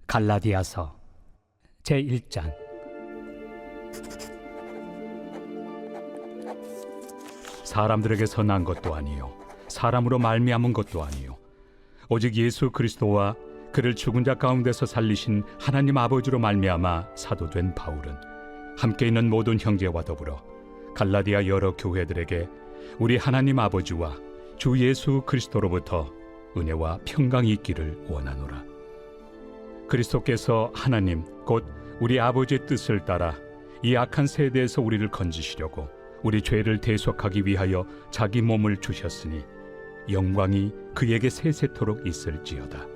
갈라디아서 제1장. 사람들에게서 난 것도 아니요 사람으로 말미암은 것도 아니요 오직 예수 그리스도와 그를 죽은 자 가운데서 살리신 하나님 아버지로 말미암아 사도된 바울은 함께 있는 모든 형제와 더불어 갈라디아 여러 교회들에게 우리 하나님 아버지와 주 예수 그리스도로부터 은혜와 평강이 있기를 원하노라. 그리스도께서 하나님 곧 우리 아버지의 뜻을 따라 이 악한 세대에서 우리를 건지시려고 우리 죄를 대속하기 위하여 자기 몸을 주셨으니 영광이 그에게 세세토록 있을지어다.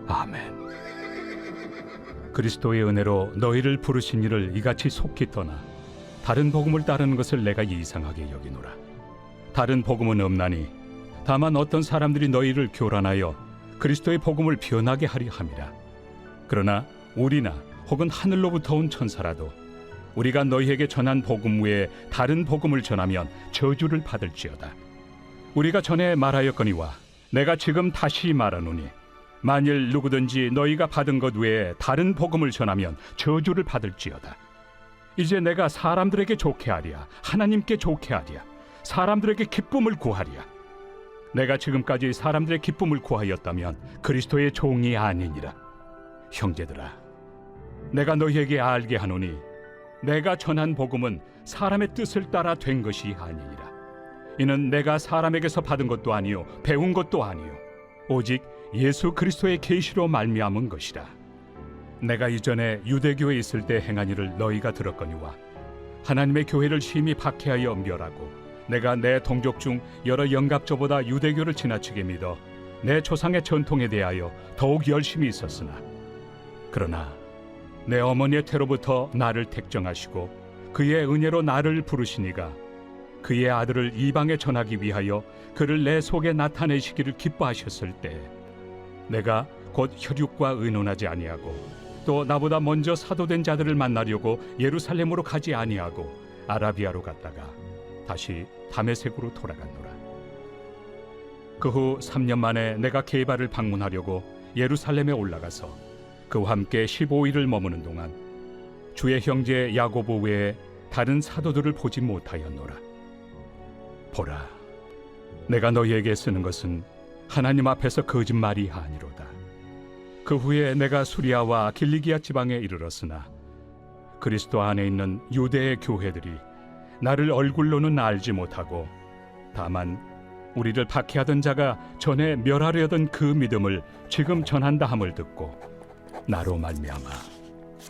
아멘. 그리스도의 은혜로 너희를 부르신 이를 이같이 속히 떠나 다른 복음을 따르는 것을 내가 이상하게 여기노라. 다른 복음은 없나니 다만 어떤 사람들이 너희를 교란하여 그리스도의 복음을 변하게 하려 함이라. 그러나 우리나 혹은 하늘로부터 온 천사라도 우리가 너희에게 전한 복음 외에 다른 복음을 전하면 저주를 받을지어다. 우리가 전에 말하였거니와 내가 지금 다시 말하노니 만일 누구든지 너희가 받은 것 외에 다른 복음을 전하면 저주를 받을지어다. 이제 내가 사람들에게 좋게 하랴 하나님께 좋게 하랴 사람들에게 기쁨을 구하랴. 내가 지금까지 사람들의 기쁨을 구하였다면 그리스도의 종이 아니니라. 형제들아, 내가 너희에게 알게 하노니 내가 전한 복음은 사람의 뜻을 따라 된 것이 아니니라. 이는 내가 사람에게서 받은 것도 아니요 배운 것도 아니요 오직 예수 그리스도의 계시로 말미암은 것이라. 내가 이전에 유대교에 있을 때 행한 일을 너희가 들었거니와 하나님의 교회를 심히 박해하여 멸하고 내가 내 동족 중 여러 영갑조보다 유대교를 지나치게 믿어 내 조상의 전통에 대하여 더욱 열심히 있었으나 그러나 내 어머니의 태로부터 나를 택정하시고 그의 은혜로 나를 부르시니가 그의 아들을 이방에 전하기 위하여 그를 내 속에 나타내시기를 기뻐하셨을 때 내가 곧 혈육과 의논하지 아니하고 또 나보다 먼저 사도된 자들을 만나려고 예루살렘으로 가지 아니하고 아라비아로 갔다가 다시 다메섹으로 돌아갔노라. 그 후 3년 만에 내가 게바를 방문하려고 예루살렘에 올라가서 그와 함께 15일을 머무는 동안 주의 형제 야고보 외에 다른 사도들을 보지 못하였노라. 보라, 내가 너희에게 쓰는 것은 하나님 앞에서 거짓말이 아니로다. 그 후에 내가 수리아와 길리기아 지방에 이르렀으나 그리스도 안에 있는 유대의 교회들이 나를 얼굴로는 알지 못하고 다만 우리를 박해하던 자가 전에 멸하려던 그 믿음을 지금 전한다 함을 듣고 나로 말미암아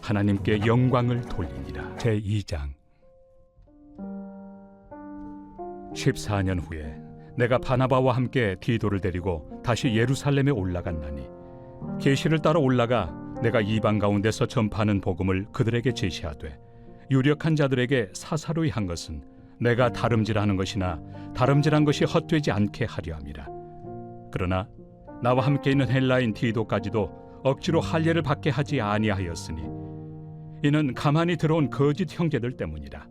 하나님께 영광을 돌리니라. 제2장. 14년 후에 내가 바나바와 함께 디도를 데리고 다시 예루살렘에 올라갔나니 계시를 따라 올라가 내가 이방 가운데서 전파하는 복음을 그들에게 제시하되 유력한 자들에게 사사로이 한 것은 내가 다름질하는 것이나 다름질한 것이 헛되지 않게 하려 함이라. 그러나 나와 함께 있는 헬라인 디도까지도 억지로 할례를 받게 하지 아니하였으니 이는 가만히 들어온 거짓 형제들 때문이라.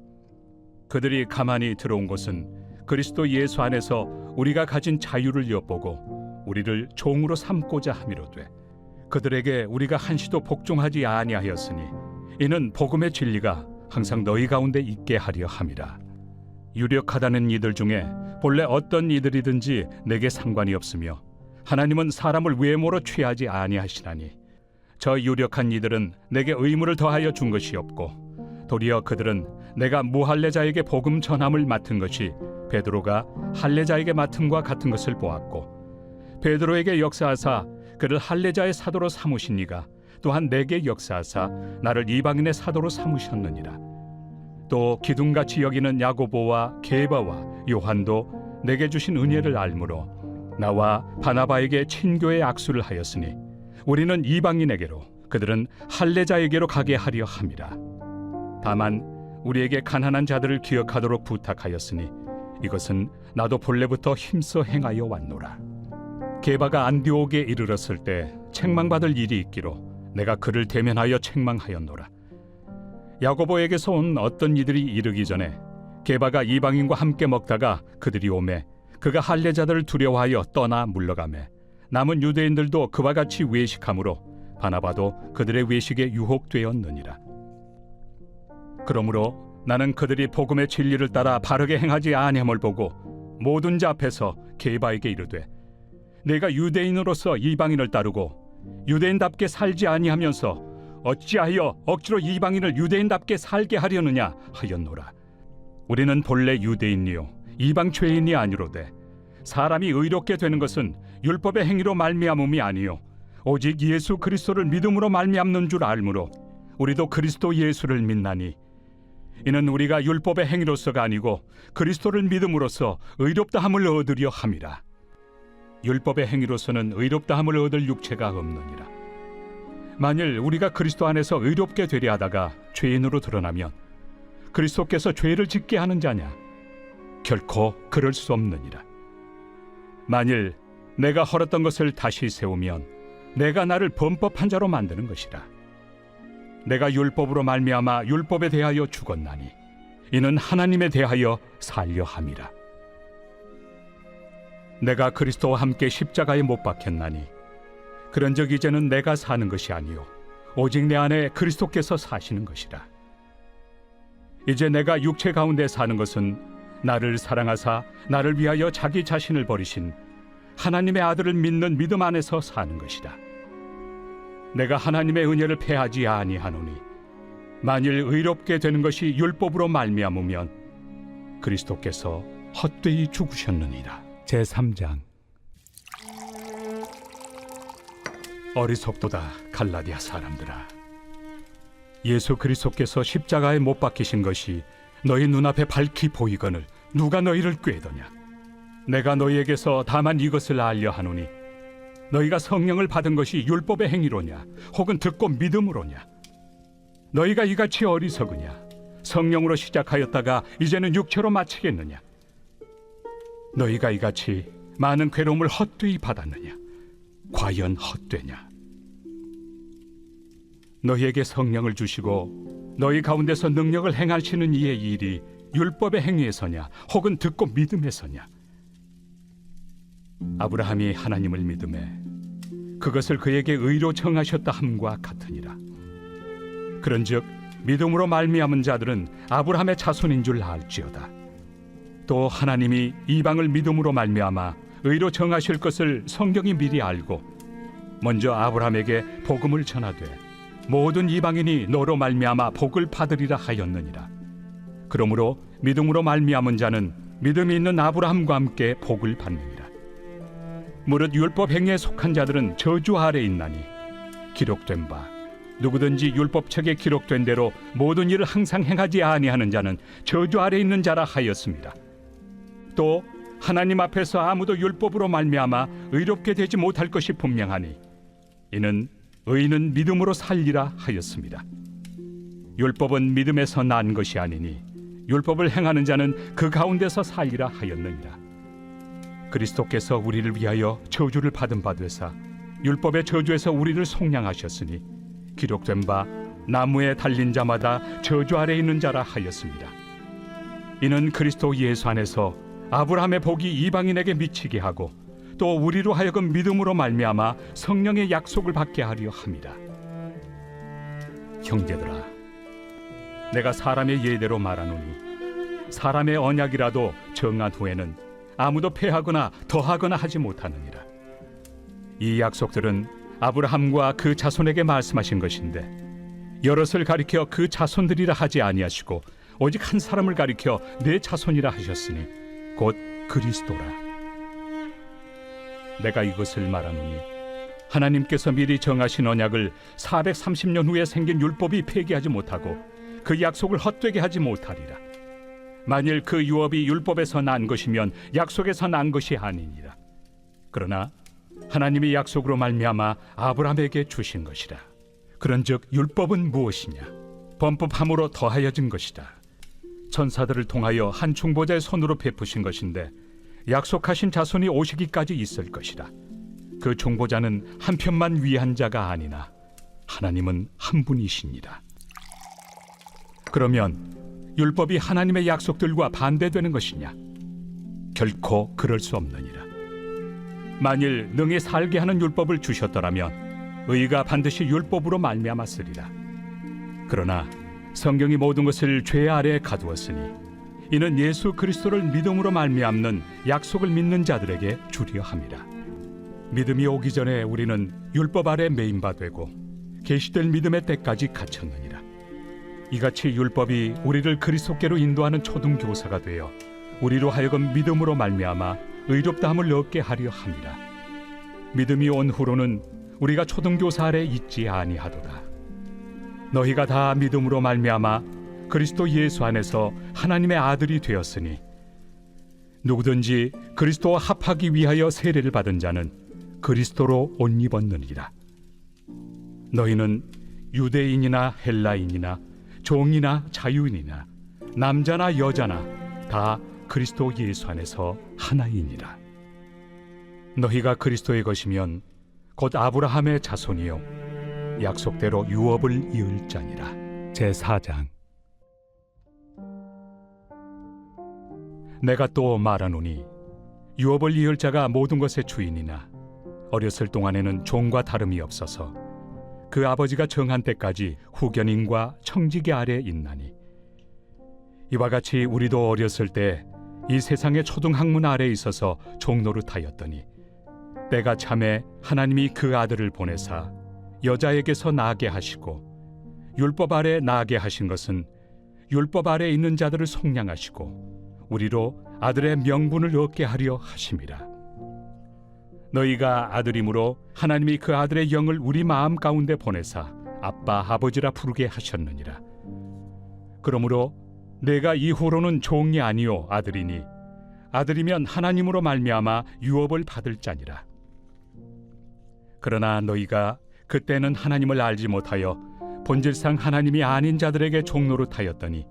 그들이 가만히 들어온 것은 그리스도 예수 안에서 우리가 가진 자유를 엿보고 우리를 종으로 삼고자 함이로되 그들에게 우리가 한시도 복종하지 아니하였으니 이는 복음의 진리가 항상 너희 가운데 있게 하려 함이라. 유력하다는 이들 중에 본래 어떤 이들이든지 내게 상관이 없으며 하나님은 사람을 외모로 취하지 아니하시나니 저 유력한 이들은 내게 의무를 더하여 준 것이 없고 도리어 그들은 내가 무할례자에게 복음 전함을 맡은 것이 베드로가 할례자에게 맡음과 같은 것을 보았고 베드로에게 역사하사 그를 할례자의 사도로 삼으신 이가 또한 내게 역사하사 나를 이방인의 사도로 삼으셨느니라. 또 기둥같이 여기는 야고보와 게바와 요한도 내게 주신 은혜를 알므로 나와 바나바에게 친교의 악수를 하였으니 우리는 이방인에게로 그들은 할례자에게로 가게 하려 함이라. 다만 우리에게 가난한 자들을 기억하도록 부탁하였으니 이것은 나도 본래부터 힘써 행하여 왔노라. 게바가 안디옥에 이르렀을 때 책망받을 일이 있기로 내가 그를 대면하여 책망하였노라. 야고보에게서 온 어떤 이들이 이르기 전에 게바가 이방인과 함께 먹다가 그들이 오매 그가 할례자들을 두려워하여 떠나 물러가매 남은 유대인들도 그와 같이 외식함으로 바나바도 그들의 외식에 유혹되었느니라. 그러므로 나는 그들이 복음의 진리를 따라 바르게 행하지 아니함을 보고 모든 자 앞에서 게바에게 이르되, 내가 유대인으로서 이방인을 따르고 유대인답게 살지 아니하면서 어찌하여 억지로 이방인을 유대인답게 살게 하려느냐 하였노라. 우리는 본래 유대인이요 이방 죄인이 아니로되 사람이 의롭게 되는 것은 율법의 행위로 말미암음이 아니요 오직 예수 그리스도를 믿음으로 말미암는 줄 알므로 우리도 그리스도 예수를 믿나니, 이는 우리가 율법의 행위로서가 아니고 그리스도를 믿음으로써 의롭다함을 얻으려 함이라. 율법의 행위로서는 의롭다함을 얻을 육체가 없느니라. 만일 우리가 그리스도 안에서 의롭게 되려 하다가 죄인으로 드러나면 그리스도께서 죄를 짓게 하는 자냐? 결코 그럴 수 없느니라. 만일 내가 헐었던 것을 다시 세우면 내가 나를 범법한 자로 만드는 것이라. 내가 율법으로 말미암아 율법에 대하여 죽었나니 이는 하나님에 대하여 살려 함이라. 내가 그리스도와 함께 십자가에 못 박혔나니 그런즉 이제는 내가 사는 것이 아니요 오직 내 안에 그리스도께서 사시는 것이라. 이제 내가 육체 가운데 사는 것은 나를 사랑하사 나를 위하여 자기 자신을 버리신 하나님의 아들을 믿는 믿음 안에서 사는 것이다. 내가 하나님의 은혜를 패하지 아니하노니 만일 의롭게 되는 것이 율법으로 말미암으면 그리스도께서 헛되이 죽으셨느니라. 제3장. 어리석도다 갈라디아 사람들아, 예수 그리스도께서 십자가에 못 박히신 것이 너희 눈앞에 밝히 보이거늘 누가 너희를 꾀더냐? 내가 너희에게서 다만 이것을 알려 하노니 너희가 성령을 받은 것이 율법의 행위로냐 혹은 듣고 믿음으로냐? 너희가 이같이 어리석으냐? 성령으로 시작하였다가 이제는 육체로 마치겠느냐? 너희가 이같이 많은 괴로움을 헛되이 받았느냐? 과연 헛되냐? 너희에게 성령을 주시고 너희 가운데서 능력을 행하시는 이의 일이 율법의 행위에서냐 혹은 듣고 믿음에서냐? 아브라함이 하나님을 믿음에 그것을 그에게 의로 정하셨다 함과 같으니라. 그런즉 믿음으로 말미암은 자들은 아브라함의 자손인 줄 알지어다. 또 하나님이 이방을 믿음으로 말미암아 의로 정하실 것을 성경이 미리 알고 먼저 아브라함에게 복음을 전하되 모든 이방인이 너로 말미암아 복을 받으리라 하였느니라. 그러므로 믿음으로 말미암은 자는 믿음이 있는 아브라함과 함께 복을 받느니라. 무릇 율법 행위에 속한 자들은 저주 아래 있나니 기록된 바 누구든지 율법책에 기록된 대로 모든 일을 항상 행하지 아니하는 자는 저주 아래 있는 자라 하였습니다. 또 하나님 앞에서 아무도 율법으로 말미암아 의롭게 되지 못할 것이 분명하니 이는 의인은 믿음으로 살리라 하였습니다. 율법은 믿음에서 난 것이 아니니 율법을 행하는 자는 그 가운데서 살리라 하였느니라. 그리스도께서 우리를 위하여 저주를 받은 바 되사 율법의 저주에서 우리를 속량하셨으니 기록된 바 나무에 달린 자마다 저주 아래 있는 자라 하였습니다. 이는 그리스도 예수 안에서 아브라함의 복이 이방인에게 미치게 하고 또 우리로 하여금 믿음으로 말미암아 성령의 약속을 받게 하려 함이라. 형제들아, 내가 사람의 예대로 말하노니 사람의 언약이라도 정한 후에는 아무도 폐하거나 더하거나 하지 못하느니라. 이 약속들은 아브라함과 그 자손에게 말씀하신 것인데 여럿을 가리켜 그 자손들이라 하지 아니하시고 오직 한 사람을 가리켜 내 자손이라 하셨으니 곧 그리스도라. 내가 이것을 말하노니 하나님께서 미리 정하신 언약을 430년 후에 생긴 율법이 폐기하지 못하고 그 약속을 헛되게 하지 못하리라. 만일 그 유업이 율법에서 난 것이면 약속에서 난 것이 아니니라. 그러나 하나님이 약속으로 말미암아 아브라함에게 주신 것이라. 그런즉 율법은 무엇이냐? 범법함으로 더하여진 것이다. 천사들을 통하여 한 중보자의 손으로 베푸신 것인데 약속하신 자손이 오시기까지 있을 것이라. 그 중보자는 한 편만 위한 자가 아니나 하나님은 한 분이시니라. 그러면 율법이 하나님의 약속들과 반대되는 것이냐? 결코 그럴 수 없느니라. 만일 능히 살게 하는 율법을 주셨더라면 의가 반드시 율법으로 말미암았으리라. 그러나 성경이 모든 것을 죄 아래에 가두었으니 이는 예수 그리스도를 믿음으로 말미암는 약속을 믿는 자들에게 주려 함이라. 믿음이 오기 전에 우리는 율법 아래 매인 바 되고 계시될 믿음의 때까지 갇혔느니라. 이같이 율법이 우리를 그리스도께로 인도하는 초등교사가 되어 우리로 하여금 믿음으로 말미암아 의롭다함을 얻게 하려 함이라. 믿음이 온 후로는 우리가 초등교사 아래 있지 아니하도다. 너희가 다 믿음으로 말미암아 그리스도 예수 안에서 하나님의 아들이 되었으니 누구든지 그리스도와 합하기 위하여 세례를 받은 자는 그리스도로 옷 입었느니라. 너희는 유대인이나 헬라인이나 종이나 자유인이나 남자나 여자나 다 그리스도 예수 안에서 하나이니라. 너희가 그리스도의 것이면 곧 아브라함의 자손이요 약속대로 유업을 이을 자니라. 제4장. 내가 또 말하노니 유업을 이을 자가 모든 것의 주인이나 어렸을 동안에는 종과 다름이 없어서 그 아버지가 정한 때까지 후견인과 청지기 아래 있나니 이와 같이 우리도 어렸을 때 이 세상의 초등학문 아래 있어서 종노릇하였더니 때가 참에 하나님이 그 아들을 보내사 여자에게서 나게 하시고 율법 아래 나게 하신 것은 율법 아래 있는 자들을 속량하시고 우리로 아들의 명분을 얻게 하려 하심이라. 너희가 아들이므로 하나님이 그 아들의 영을 우리 마음 가운데 보내사 아빠 아버지라 부르게 하셨느니라. 그러므로 내가 이후로는 종이 아니요 아들이니 아들이면 하나님으로 말미암아 유업을 받을 자니라. 그러나 너희가 그때는 하나님을 알지 못하여 본질상 하나님이 아닌 자들에게 종노릇하였더니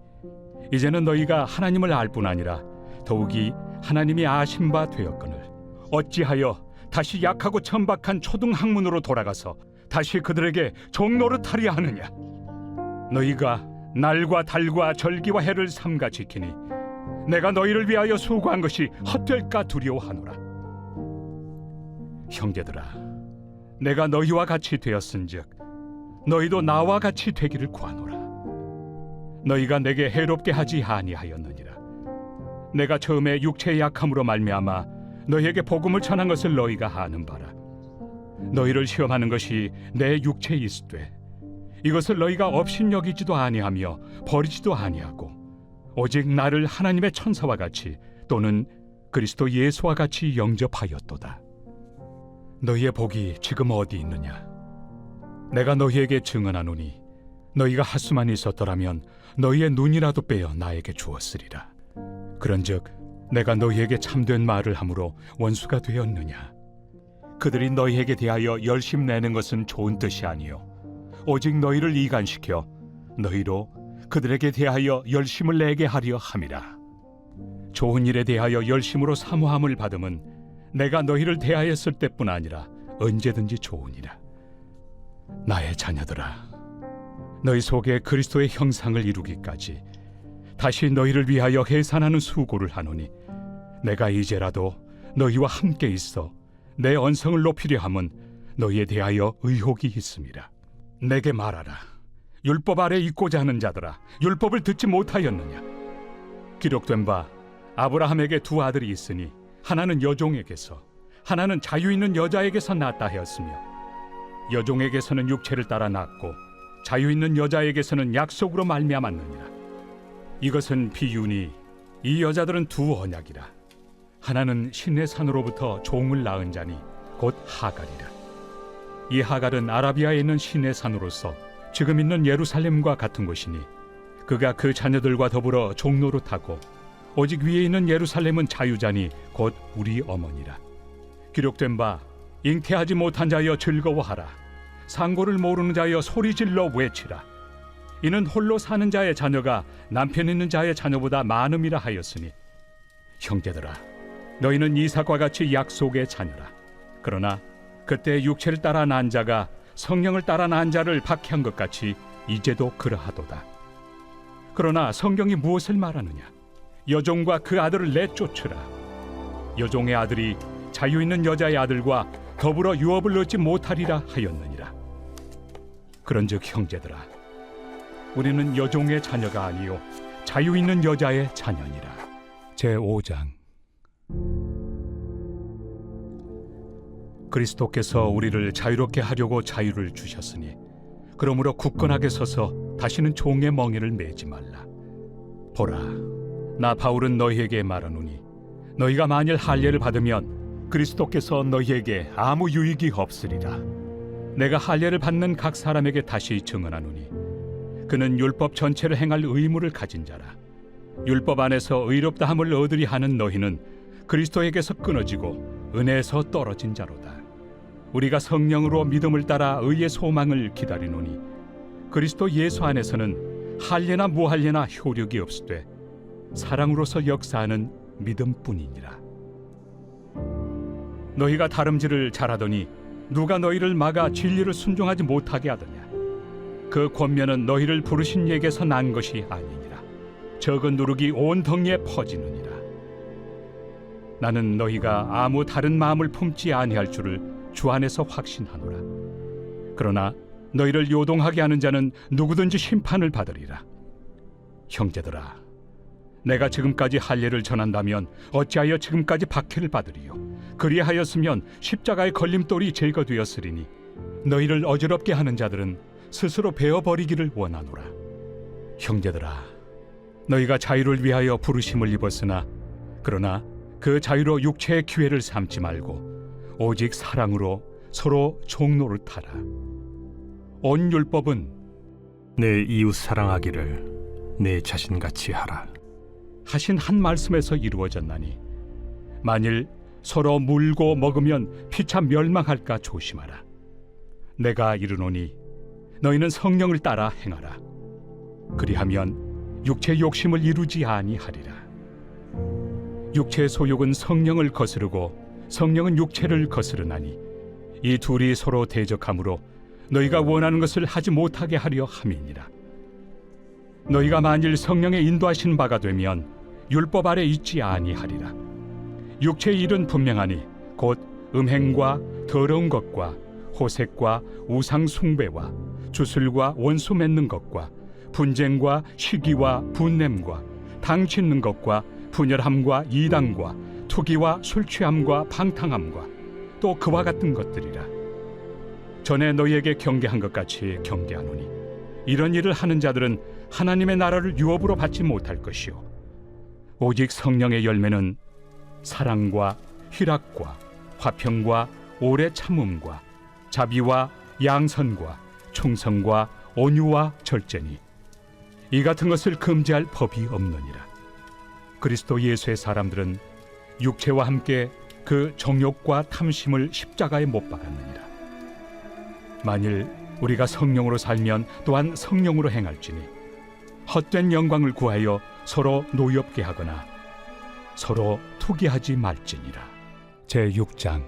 이제는 너희가 하나님을 알 뿐 아니라 더욱이 하나님이 아신 바 되었거늘 어찌하여 다시 약하고 천박한 초등학문으로 돌아가서 다시 그들에게 종노릇하려 하느냐. 너희가 날과 달과 절기와 해를 삼가 지키니 내가 너희를 위하여 수고한 것이 헛될까 두려워하노라. 형제들아, 내가 너희와 같이 되었은즉 너희도 나와 같이 되기를 구하노라. 너희가 내게 해롭게 하지 아니하였느니라. 내가 처음에 육체의 약함으로 말미암아 너희에게 복음을 전한 것을 너희가 아는 바라. 너희를 시험하는 것이 내 육체에 있으되 이것을 너희가 업신여기지도 아니하며 버리지도 아니하고 오직 나를 하나님의 천사와 같이 또는 그리스도 예수와 같이 영접하였도다. 너희의 복이 지금 어디 있느냐? 내가 너희에게 증언하노니 너희가 할 수만 있었더라면 너희의 눈이라도 빼어 나에게 주었으리라. 그런즉 내가 너희에게 참된 말을 함으로 원수가 되었느냐? 그들이 너희에게 대하여 열심 내는 것은 좋은 뜻이 아니요 오직 너희를 이간시켜 너희로 그들에게 대하여 열심을 내게 하려 함이라. 좋은 일에 대하여 열심으로 사모함을 받음은 내가 너희를 대하였을 때뿐 아니라 언제든지 좋으니라. 나의 자녀들아, 너희 속에 그리스도의 형상을 이루기까지 다시 너희를 위하여 해산하는 수고를 하노니 내가 이제라도 너희와 함께 있어 내 언성을 높이려 함은 너희에 대하여 의혹이 있음이라. 내게 말하라. 율법 아래 있고자 하는 자들아, 율법을 듣지 못하였느냐? 기록된 바 아브라함에게 두 아들이 있으니 하나는 여종에게서 하나는 자유 있는 여자에게서 낳았다 하였으며 여종에게서는 육체를 따라 낳고 자유 있는 여자에게서는 약속으로 말미암았느니라. 이것은 비유니 이 여자들은 두 언약이라. 하나는 신의 산으로부터 종을 낳은 자니 곧 하갈이라. 이 하갈은 아라비아에 있는 신의 산으로서 지금 있는 예루살렘과 같은 곳이니 그가 그 자녀들과 더불어 종노릇하고 오직 위에 있는 예루살렘은 자유자니 곧 우리 어머니라. 기록된 바 잉태하지 못한 자여 즐거워하라. 상고를 모르는 자여 소리질러 외치라. 이는 홀로 사는 자의 자녀가 남편 있는 자의 자녀보다 많음이라 하였으니 형제들아, 너희는 이삭과 같이 약속의 자녀라. 그러나 그때 육체를 따라 난 자가 성령을 따라 난 자를 박해한 것 같이 이제도 그러하도다. 그러나 성경이 무엇을 말하느냐? 여종과 그 아들을 내쫓으라. 여종의 아들이 자유 있는 여자의 아들과 더불어 유업을 얻지 못하리라 하였느니라. 그런즉 형제들아, 우리는 여종의 자녀가 아니요 자유 있는 여자의 자녀니라. 제5장. 그리스도께서 우리를 자유롭게 하려고 자유를 주셨으니 그러므로 굳건하게 서서 다시는 종의 멍에를 매지 말라. 보라, 나 바울은 너희에게 말하노니 너희가 만일 할례를 받으면 그리스도께서 너희에게 아무 유익이 없으리라. 내가 할례를 받는 각 사람에게 다시 증언하노니 그는 율법 전체를 행할 의무를 가진 자라. 율법 안에서 의롭다함을 얻으리 하는 너희는 그리스도에게서 끊어지고 은혜에서 떨어진 자로다. 우리가 성령으로 믿음을 따라 의의 소망을 기다리노니 그리스도 예수 안에서는 할례나 무할례나 효력이 없으되 사랑으로서 역사하는 믿음뿐이니라. 너희가 다름질을 잘하더니 누가 너희를 막아 진리를 순종하지 못하게 하더냐? 그 권면은 너희를 부르신 이에게서 난 것이 아니니라. 적은 누룩이 온 덩이에 퍼지느니라. 나는 너희가 아무 다른 마음을 품지 아니할 줄을 주 안에서 확신하노라. 그러나 너희를 요동하게 하는 자는 누구든지 심판을 받으리라. 형제들아, 내가 지금까지 할례를 전한다면 어찌하여 지금까지 박해를 받으리요? 그리하였으면 십자가의 걸림돌이 제거되었으리니 너희를 어지럽게 하는 자들은 스스로 베어버리기를 원하노라. 형제들아, 너희가 자유를 위하여 부르심을 입었으나 그러나 그 자유로 육체의 기회를 삼지 말고 오직 사랑으로 서로 종노릇하라. 온 율법은 내 이웃 사랑하기를 내 자신같이 하라 하신 한 말씀에서 이루어졌나니 만일 서로 물고 먹으면 피차 멸망할까 조심하라. 내가 이르노니 너희는 성령을 따라 행하라. 그리하면 육체의 욕심을 이루지 아니하리라. 육체의 소욕은 성령을 거스르고 성령은 육체를 거스르나니 이 둘이 서로 대적하므로 너희가 원하는 것을 하지 못하게 하려 함이니라. 너희가 만일 성령의 인도하신 바가 되면 율법 아래 있지 아니하리라. 육체의 일은 분명하니 곧 음행과 더러운 것과 호색과 우상 숭배와 주술과 원수 맺는 것과 분쟁과 시기와 분냄과 당 짓는 것과 분열함과 이당과 투기와 술취함과 방탕함과 또 그와 같은 것들이라. 전에 너희에게 경계한 것 같이 경계하노니 이런 일을 하는 자들은 하나님의 나라를 유업으로 받지 못할 것이요 오직 성령의 열매는 사랑과 희락과 화평과 오래 참음과 자비와 양선과 충성과 온유와 절제니 이 같은 것을 금지할 법이 없느니라. 그리스도 예수의 사람들은 육체와 함께 그 정욕과 탐심을 십자가에 못 박았느니라. 만일 우리가 성령으로 살면 또한 성령으로 행할지니 헛된 영광을 구하여 서로 노엽게 하거나 서로 투기하지 말지니라. 제6장.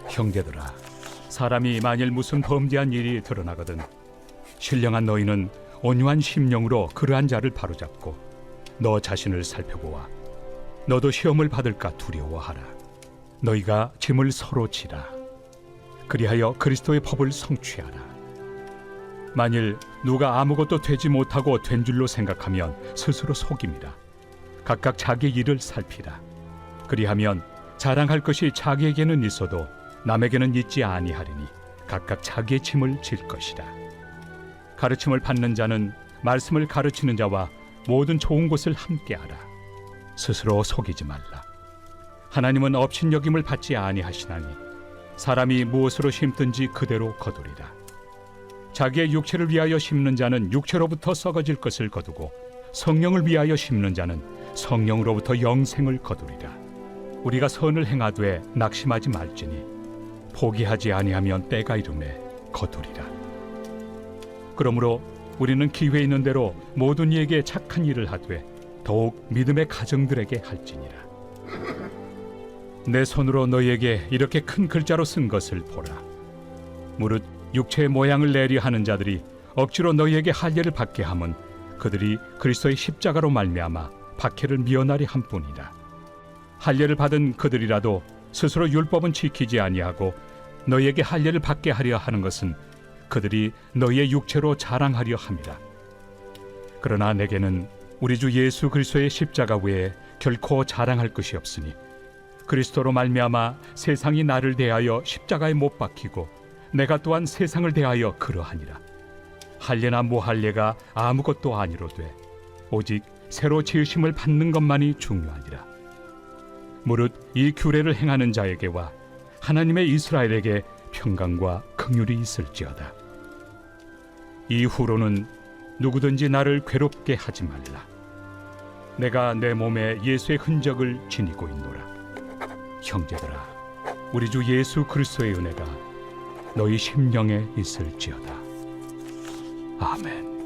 형제들아, 사람이 만일 무슨 범죄한 일이 드러나거든 신령한 너희는 온유한 심령으로 그러한 자를 바로잡고 너 자신을 살펴보아 너도 시험을 받을까 두려워하라. 너희가 짐을 서로 지라. 그리하여 그리스도의 법을 성취하라. 만일 누가 아무것도 되지 못하고 된 줄로 생각하면 스스로 속임이라. 각각 자기 일을 살피라. 그리하면 자랑할 것이 자기에게는 있어도 남에게는 있지 아니하리니 각각 자기의 짐을 질 것이라. 가르침을 받는 자는 말씀을 가르치는 자와 모든 좋은 것을 함께하라. 스스로 속이지 말라. 하나님은 업신여김을 받지 아니하시나니 사람이 무엇으로 심든지 그대로 거두리라. 자기의 육체를 위하여 심는 자는 육체로부터 썩어질 것을 거두고 성령을 위하여 심는 자는 성령으로부터 영생을 거두리라. 우리가 선을 행하되 낙심하지 말지니 포기하지 아니하면 때가 이르매 거두리라. 그러므로 우리는 기회 있는 대로 모든 이에게 착한 일을 하되 더욱 믿음의 가정들에게 할지니라. 내 손으로 너희에게 이렇게 큰 글자로 쓴 것을 보라. 무릇 육체의 모양을 내리 하는 자들이 억지로 너희에게 할례를 받게 함은 그들이 그리스도의 십자가로 말미암아 박해를 미연하리 함뿐이라. 할례를 받은 그들이라도 스스로 율법은 지키지 아니하고 너희에게 할례를 받게 하려 하는 것은 그들이 너희의 육체로 자랑하려 함이라. 그러나 내게는 우리 주 예수 그리스도의 십자가 외에 결코 자랑할 것이 없으니 그리스도로 말미암아 세상이 나를 대하여 십자가에 못 박히고 내가 또한 세상을 대하여 그러하니라. 할례나 무할례가 아무것도 아니로되 오직 새로 지으심을 받는 것만이 중요하니라. 무릇 이 규례를 행하는 자에게와 하나님의 이스라엘에게 평강과 긍휼이 있을지어다. 이후로는 누구든지 나를 괴롭게 하지 말라. 내가 내 몸에 예수의 흔적을 지니고 있노라. 형제들아, 우리 주 예수 그리스도의 은혜가 너희 심령에 있을지어다. 아멘.